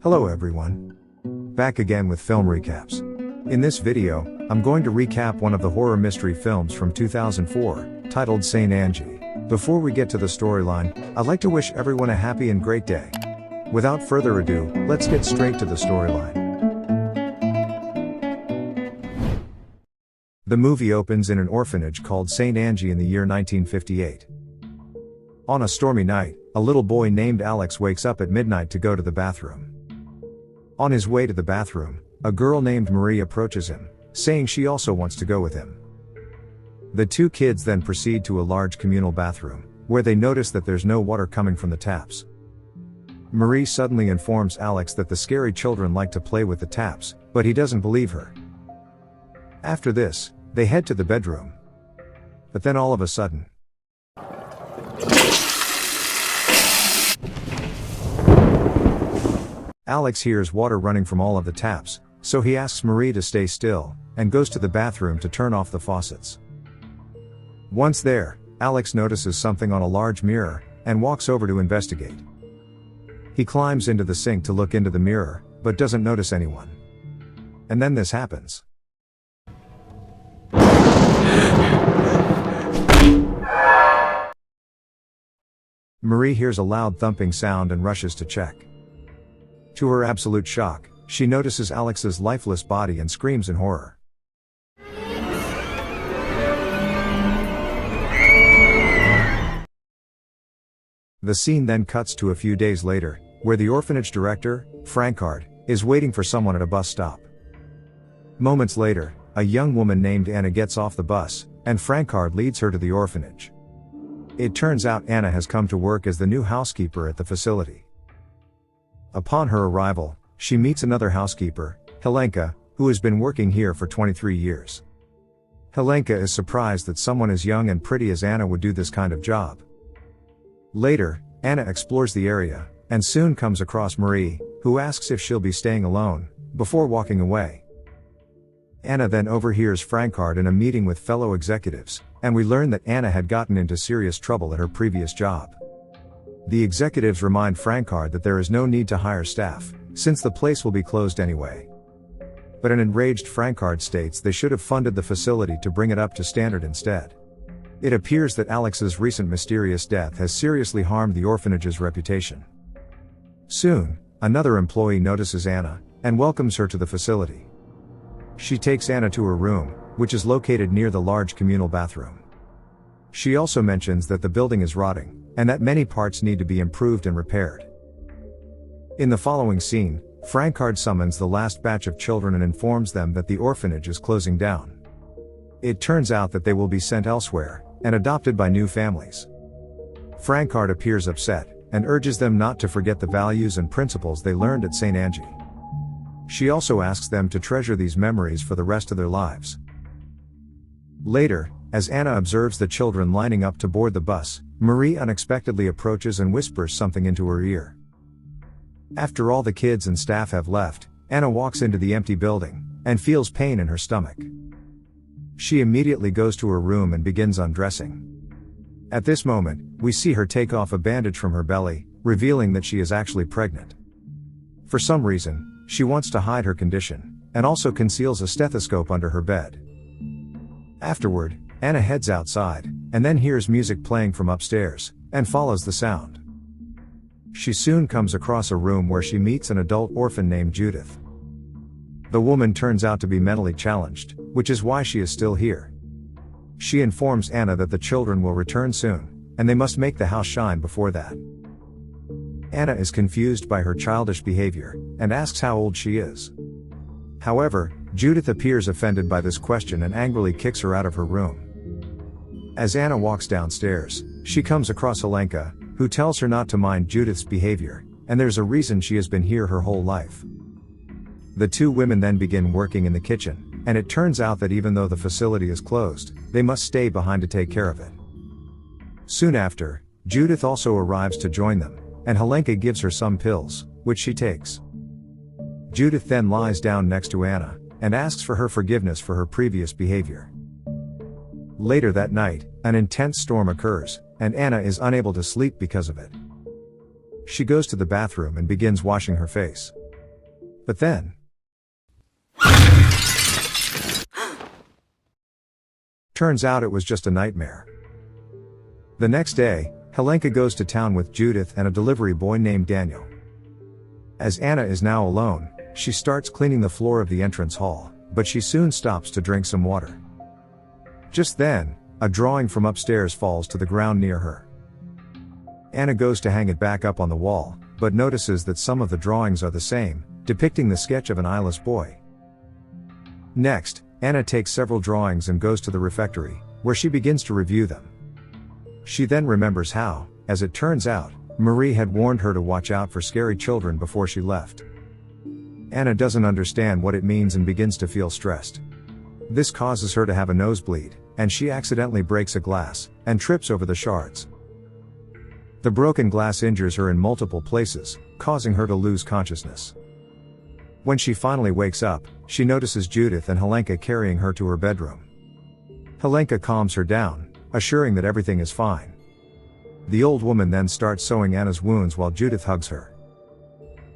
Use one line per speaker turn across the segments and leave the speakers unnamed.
Hello everyone. Back again with film recaps. In this video, I'm going to recap one of the horror mystery films from 2004, titled St. Angie. Before we get to the storyline, I'd like to wish everyone a happy and great day. Without further ado, let's get straight to the storyline. The movie opens in an orphanage called St. Angie in the year 1958. On a stormy night, a little boy named Alex wakes up at midnight to go to the bathroom. On his way to the bathroom, a girl named Marie approaches him, saying she also wants to go with him. The two kids then proceed to a large communal bathroom, where they notice that there's no water coming from the taps. Marie suddenly informs Alex that the scary children like to play with the taps, but he doesn't believe her. After this, they head to the bedroom. But then all of a sudden, Alex hears water running from all of the taps, so he asks Marie to stay still, and goes to the bathroom to turn off the faucets. Once there, Alex notices something on a large mirror, and walks over to investigate. He climbs into the sink to look into the mirror, but doesn't notice anyone. And then this happens. Marie hears a loud thumping sound and rushes to check. To her absolute shock, she notices Alex's lifeless body and screams in horror. The scene then cuts to a few days later, where the orphanage director, Francard, is waiting for someone at a bus stop. Moments later, a young woman named Anna gets off the bus, and Francard leads her to the orphanage. It turns out Anna has come to work as the new housekeeper at the facility. Upon her arrival, she meets another housekeeper, Helenka, who has been working here for 23 years. Helenka is surprised that someone as young and pretty as Anna would do this kind of job. Later, Anna explores the area, and soon comes across Marie, who asks if she'll be staying alone, before walking away. Anna then overhears Francard in a meeting with fellow executives, and we learn that Anna had gotten into serious trouble at her previous job. The executives remind Francard that there is no need to hire staff, since the place will be closed anyway. But an enraged Francard states they should have funded the facility to bring it up to standard instead. It appears that Alex's recent mysterious death has seriously harmed the orphanage's reputation. Soon, another employee notices Anna, and welcomes her to the facility. She takes Anna to her room, which is located near the large communal bathroom. She also mentions that the building is rotting, and that many parts need to be improved and repaired. In the following scene, Francard summons the last batch of children and informs them that the orphanage is closing down. It turns out that they will be sent elsewhere, and adopted by new families. Francard appears upset, and urges them not to forget the values and principles they learned at St. Angie. She also asks them to treasure these memories for the rest of their lives. Later, as Anna observes the children lining up to board the bus, Marie unexpectedly approaches and whispers something into her ear. After all the kids and staff have left, Anna walks into the empty building, and feels pain in her stomach. She immediately goes to her room and begins undressing. At this moment, we see her take off a bandage from her belly, revealing that she is actually pregnant. For some reason, she wants to hide her condition, and also conceals a stethoscope under her bed. Afterward, Anna heads outside, and then hears music playing from upstairs, and follows the sound. She soon comes across a room where she meets an adult orphan named Judith. The woman turns out to be mentally challenged, which is why she is still here. She informs Anna that the children will return soon, and they must make the house shine before that. Anna is confused by her childish behavior, and asks how old she is. However, Judith appears offended by this question and angrily kicks her out of her room. As Anna walks downstairs, she comes across Helenka, who tells her not to mind Judith's behavior, and there's a reason she has been here her whole life. The two women then begin working in the kitchen, and it turns out that even though the facility is closed, they must stay behind to take care of it. Soon after, Judith also arrives to join them, and Helenka gives her some pills, which she takes. Judith then lies down next to Anna, and asks for her forgiveness for her previous behavior. Later that night, an intense storm occurs, and Anna is unable to sleep because of it. She goes to the bathroom and begins washing her face. But then, turns out it was just a nightmare. The next day, Helenka goes to town with Judith and a delivery boy named Daniel. As Anna is now alone, she starts cleaning the floor of the entrance hall, but she soon stops to drink some water. Just then, a drawing from upstairs falls to the ground near her. Anna goes to hang it back up on the wall, but notices that some of the drawings are the same, depicting the sketch of an eyeless boy. Next, Anna takes several drawings and goes to the refectory, where she begins to review them. She then remembers how, as it turns out, Marie had warned her to watch out for scary children before she left. Anna doesn't understand what it means and begins to feel stressed. This causes her to have a nosebleed, and she accidentally breaks a glass, and trips over the shards. The broken glass injures her in multiple places, causing her to lose consciousness. When she finally wakes up, she notices Judith and Helenka carrying her to her bedroom. Helenka calms her down, assuring that everything is fine. The old woman then starts sewing Anna's wounds while Judith hugs her.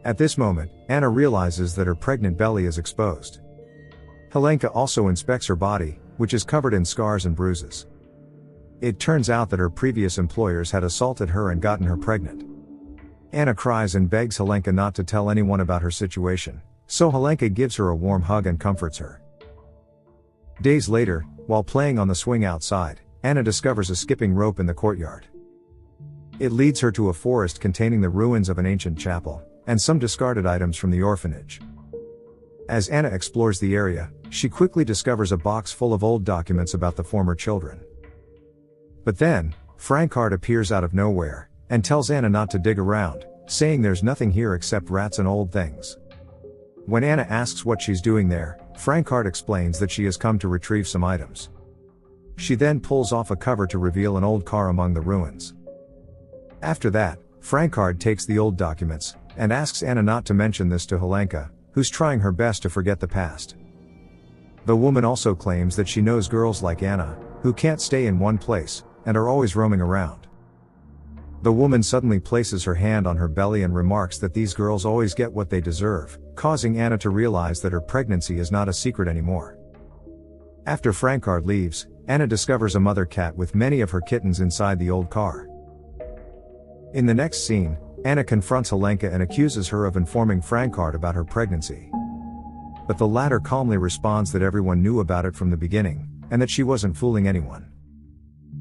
At this moment, Anna realizes that her pregnant belly is exposed. Helenka also inspects her body, which is covered in scars and bruises. It turns out that her previous employers had assaulted her and gotten her pregnant. Anna cries and begs Helenka not to tell anyone about her situation, so Helenka gives her a warm hug and comforts her. Days later, while playing on the swing outside, Anna discovers a skipping rope in the courtyard. It leads her to a forest containing the ruins of an ancient chapel, and some discarded items from the orphanage. As Anna explores the area, she quickly discovers a box full of old documents about the former children. But then, Frankard appears out of nowhere, and tells Anna not to dig around, saying there's nothing here except rats and old things. When Anna asks what she's doing there, Frankard explains that she has come to retrieve some items. She then pulls off a cover to reveal an old car among the ruins. After that, Frankard takes the old documents, and asks Anna not to mention this to Helenka, who's trying her best to forget the past. The woman also claims that she knows girls like Anna, who can't stay in one place, and are always roaming around. The woman suddenly places her hand on her belly and remarks that these girls always get what they deserve, causing Anna to realize that her pregnancy is not a secret anymore. After Frankard leaves, Anna discovers a mother cat with many of her kittens inside the old car. In the next scene, Anna confronts Helenka and accuses her of informing Frankard about her pregnancy. But the latter calmly responds that everyone knew about it from the beginning, and that she wasn't fooling anyone.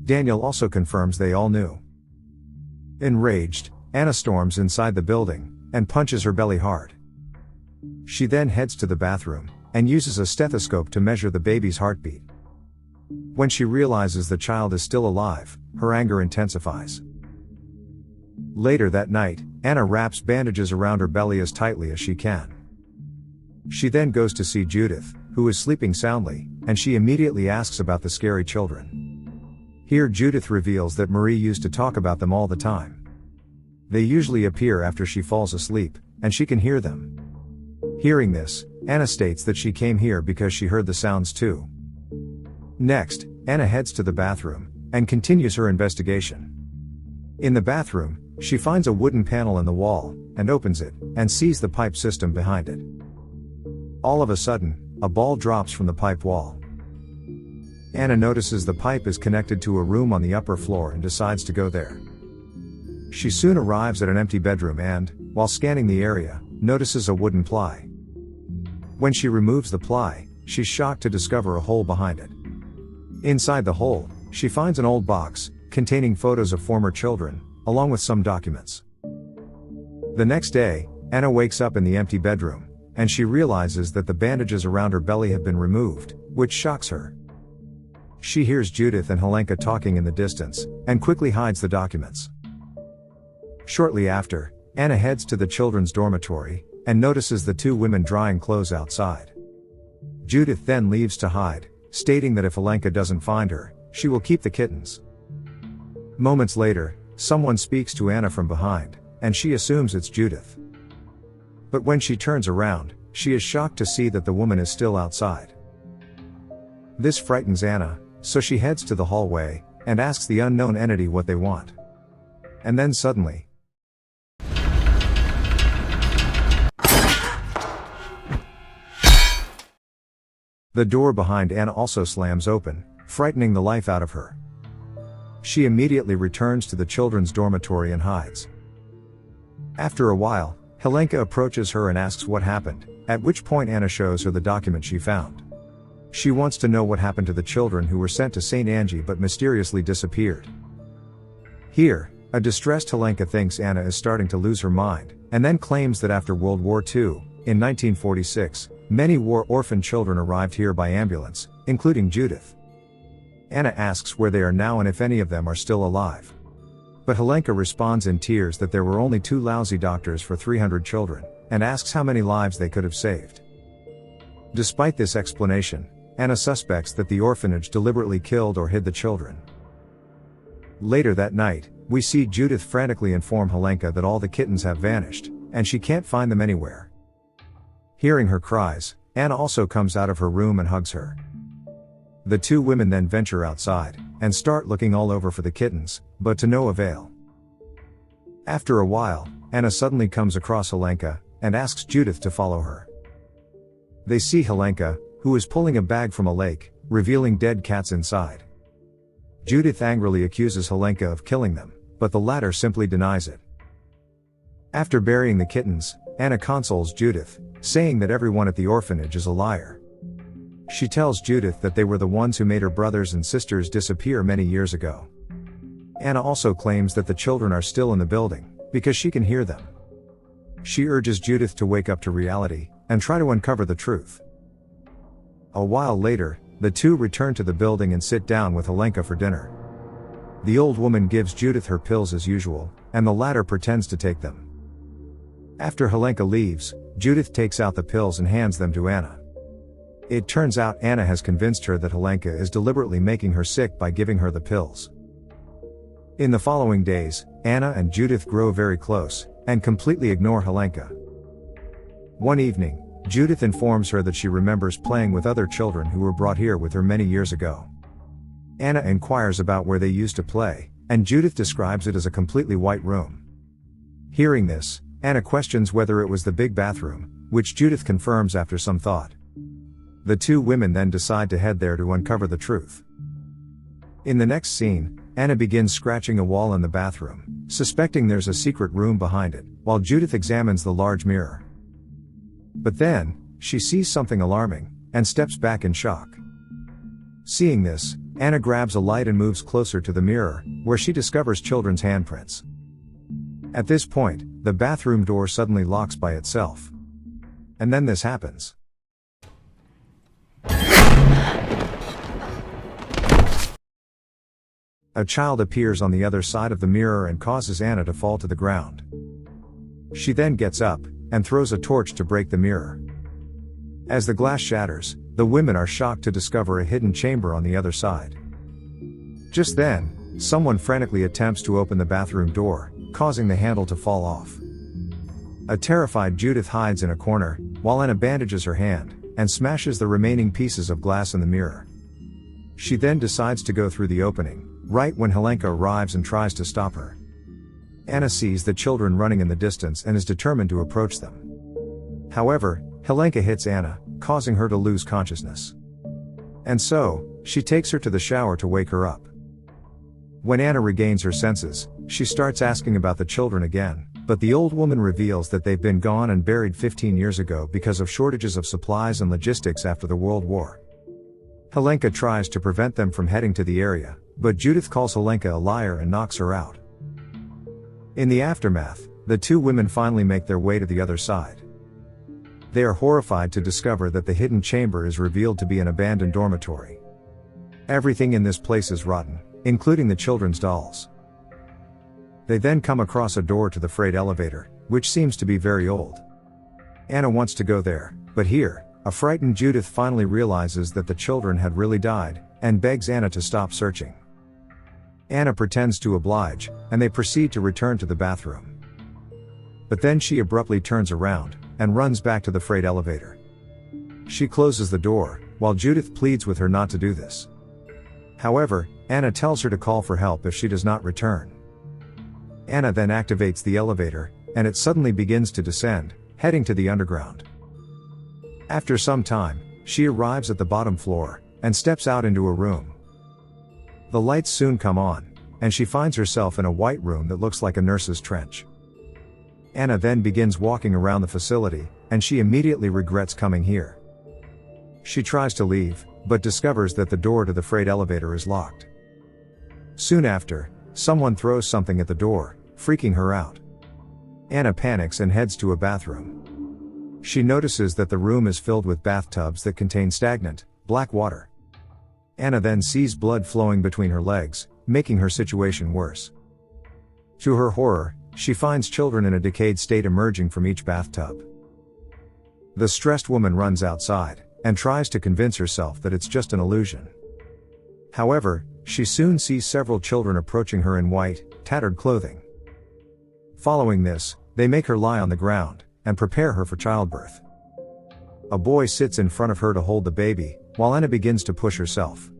Daniel also confirms they all knew. Enraged, Anna storms inside the building, and punches her belly hard. She then heads to the bathroom, and uses a stethoscope to measure the baby's heartbeat. When she realizes the child is still alive, her anger intensifies. Later that night, Anna wraps bandages around her belly as tightly as she can. She then goes to see Judith, who is sleeping soundly, and she immediately asks about the scary children. Here Judith reveals that Marie used to talk about them all the time. They usually appear after she falls asleep, and she can hear them. Hearing this, Anna states that she came here because she heard the sounds too. Next, Anna heads to the bathroom, and continues her investigation. In the bathroom, she finds a wooden panel in the wall, and opens it, and sees the pipe system behind it. All of a sudden, a ball drops from the pipe wall. Anna notices the pipe is connected to a room on the upper floor and decides to go there. She soon arrives at an empty bedroom and, while scanning the area, notices a wooden ply. When she removes the ply, she's shocked to discover a hole behind it. Inside the hole, she finds an old box, containing photos of former children, along with some documents. The next day, Anna wakes up in the empty bedroom, and she realizes that the bandages around her belly have been removed, which shocks her. She hears Judith and Helenka talking in the distance, and quickly hides the documents. Shortly after, Anna heads to the children's dormitory, and notices the two women drying clothes outside. Judith then leaves to hide, stating that if Helenka doesn't find her, she will keep the kittens. Moments later, someone speaks to Anna from behind, and she assumes it's Judith. But when she turns around, she is shocked to see that the woman is still outside. This frightens Anna, so she heads to the hallway, and asks the unknown entity what they want. And then suddenly, The door behind Anna also slams open, frightening the life out of her. She immediately returns to the children's dormitory and hides. After a while, Helenka approaches her and asks what happened, at which point Anna shows her the document she found. She wants to know what happened to the children who were sent to St. Angie but mysteriously disappeared. Here, a distressed Helenka thinks Anna is starting to lose her mind, and then claims that after World War II, in 1946, many war-orphan children arrived here by ambulance, including Judith. Anna asks where they are now and if any of them are still alive. But Helenka responds in tears that there were only 2 lousy doctors for 300 children, and asks how many lives they could have saved. Despite this explanation, Anna suspects that the orphanage deliberately killed or hid the children. Later that night, we see Judith frantically inform Helenka that all the kittens have vanished, and she can't find them anywhere. Hearing her cries, Anna also comes out of her room and hugs her. The 2 women then venture outside, and start looking all over for the kittens, but to no avail. After a while, Anna suddenly comes across Helenka, and asks Judith to follow her. They see Helenka, who is pulling a bag from a lake, revealing dead cats inside. Judith angrily accuses Helenka of killing them, but the latter simply denies it. After burying the kittens, Anna consoles Judith, saying that everyone at the orphanage is a liar. She tells Judith that they were the ones who made her brothers and sisters disappear many years ago. Anna also claims that the children are still in the building, because she can hear them. She urges Judith to wake up to reality, and try to uncover the truth. A while later, the 2 return to the building and sit down with Helenka for dinner. The old woman gives Judith her pills as usual, and the latter pretends to take them. After Helenka leaves, Judith takes out the pills and hands them to Anna. It turns out Anna has convinced her that Helenka is deliberately making her sick by giving her the pills. In the following days, Anna and Judith grow very close, and completely ignore Helenka. One evening, Judith informs her that she remembers playing with other children who were brought here with her many years ago. Anna inquires about where they used to play, and Judith describes it as a completely white room. Hearing this, Anna questions whether it was the big bathroom, which Judith confirms after some thought. The 2 women then decide to head there to uncover the truth. In the next scene, Anna begins scratching a wall in the bathroom, suspecting there's a secret room behind it, while Judith examines the large mirror. But then, she sees something alarming, and steps back in shock. Seeing this, Anna grabs a light and moves closer to the mirror, where she discovers children's handprints. At this point, the bathroom door suddenly locks by itself. And then this happens. A child appears on the other side of the mirror and causes Anna to fall to the ground. She then gets up, and throws a torch to break the mirror. As the glass shatters, the women are shocked to discover a hidden chamber on the other side. Just then, someone frantically attempts to open the bathroom door, causing the handle to fall off. A terrified Judith hides in a corner, while Anna bandages her hand, and smashes the remaining pieces of glass in the mirror. She then decides to go through the opening, right when Helenka arrives and tries to stop her. Anna sees the children running in the distance and is determined to approach them. However, Helenka hits Anna, causing her to lose consciousness. And so, she takes her to the shower to wake her up. When Anna regains her senses, she starts asking about the children again, but the old woman reveals that they've been gone and buried 15 years ago because of shortages of supplies and logistics after the World War. Helenka tries to prevent them from heading to the area, but Judith calls Helenka a liar and knocks her out. In the aftermath, the 2 women finally make their way to the other side. They are horrified to discover that the hidden chamber is revealed to be an abandoned dormitory. Everything in this place is rotten, including the children's dolls. They then come across a door to the freight elevator, which seems to be very old. Anna wants to go there, but here, a frightened Judith finally realizes that the children had really died, and begs Anna to stop searching. Anna pretends to oblige, and they proceed to return to the bathroom. But then she abruptly turns around, and runs back to the freight elevator. She closes the door, while Judith pleads with her not to do this. However, Anna tells her to call for help if she does not return. Anna then activates the elevator, and it suddenly begins to descend, heading to the underground. After some time, She arrives at the bottom floor, and steps out into a room. The lights soon come on, and she finds herself in a white room that looks like a nurse's trench. Anna then begins walking around the facility, and she immediately regrets coming here. She tries to leave, but discovers that the door to the freight elevator is locked. Soon after, someone throws something at the door, freaking her out. Anna panics and heads to a bathroom. She notices that the room is filled with bathtubs that contain stagnant, black water. Anna then sees blood flowing between her legs, making her situation worse. To her horror, she finds children in a decayed state emerging from each bathtub. The stressed woman runs outside, and tries to convince herself that it's just an illusion. However, she soon sees several children approaching her in white, tattered clothing. Following this, they make her lie on the ground, and prepare her for childbirth. A boy sits in front of her to hold the baby, while Anna begins to push herself.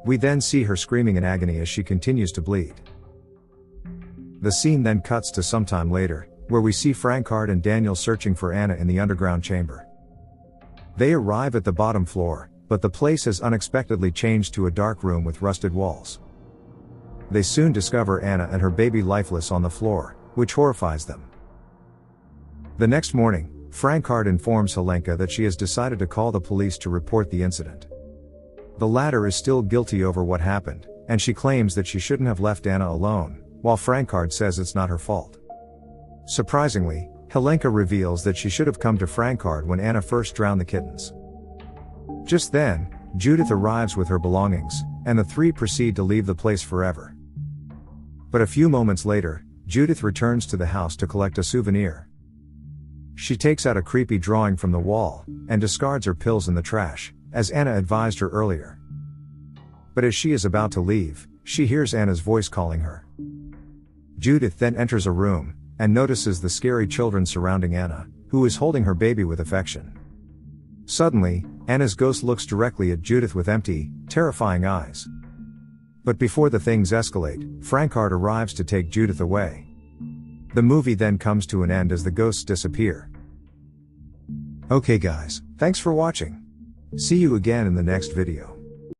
We then see her screaming in agony as she continues to bleed. The scene then cuts to some time later, where we see Frankhard and Daniel searching for Anna in the underground chamber. They arrive at the bottom floor, but the place has unexpectedly changed to a dark room with rusted walls. They soon discover Anna and her baby lifeless on the floor, which horrifies them. The next morning, Frankhard informs Helenka that she has decided to call the police to report the incident. The latter is still guilty over what happened, and she claims that she shouldn't have left Anna alone, while Frankhard says it's not her fault. Surprisingly, Helenka reveals that she should have come to Frankhard when Anna first drowned the kittens. Just then, Judith arrives with her belongings, and the three proceed to leave the place forever. But a few moments later, Judith returns to the house to collect a souvenir. She takes out a creepy drawing from the wall, and discards her pills in the trash, as Anna advised her earlier. But as she is about to leave, she hears Anna's voice calling her. Judith then enters a room, and notices the scary children surrounding Anna, who is holding her baby with affection. Suddenly, Anna's ghost looks directly at Judith with empty, terrifying eyes. But before the things escalate, Frankhard arrives to take Judith away. The movie then comes to an end as the ghosts disappear. Okay guys, thanks for watching. See you again in the next video.